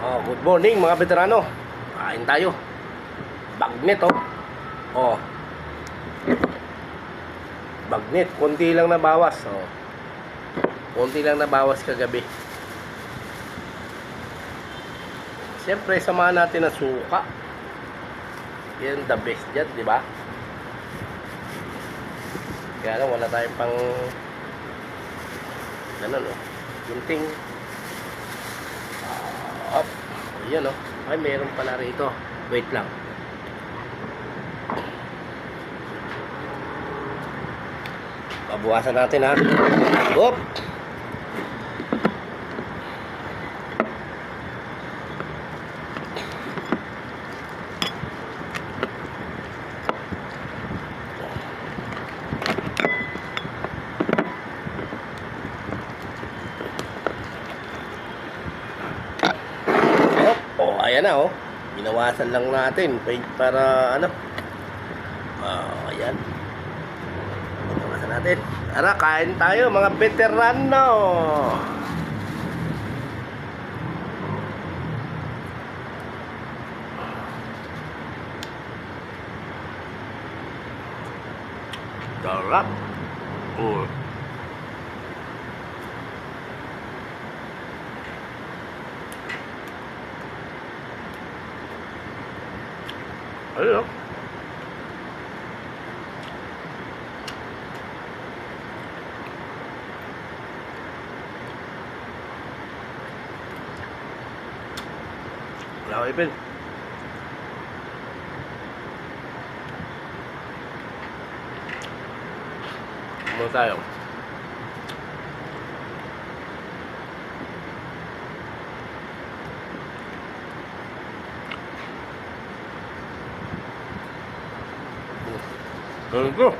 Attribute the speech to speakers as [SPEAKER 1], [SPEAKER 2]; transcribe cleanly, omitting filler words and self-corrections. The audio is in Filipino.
[SPEAKER 1] Oh, good morning mga veterano. Kain tayo. Bagnet oh. Oh. Bagnet, konti lang nabawas oh. Konti lang nabawas kagabi. Siyempre samahan natin ang suka. Yan the best dyan, di ba? Kaya lang wala tayong pang ganun oh. Gunting. Up. Ayan oh. Ay, meron pala rito. Wait lang. Pabuwasan natin ha. Op. Oh, ayan na oh. Binawasan lang natin para ano. Ayan. Binawasan natin. Tara, kain tayo mga veterano. Sarap. Oh. Ayun. Wala ko ipin. Muna tayo. Go.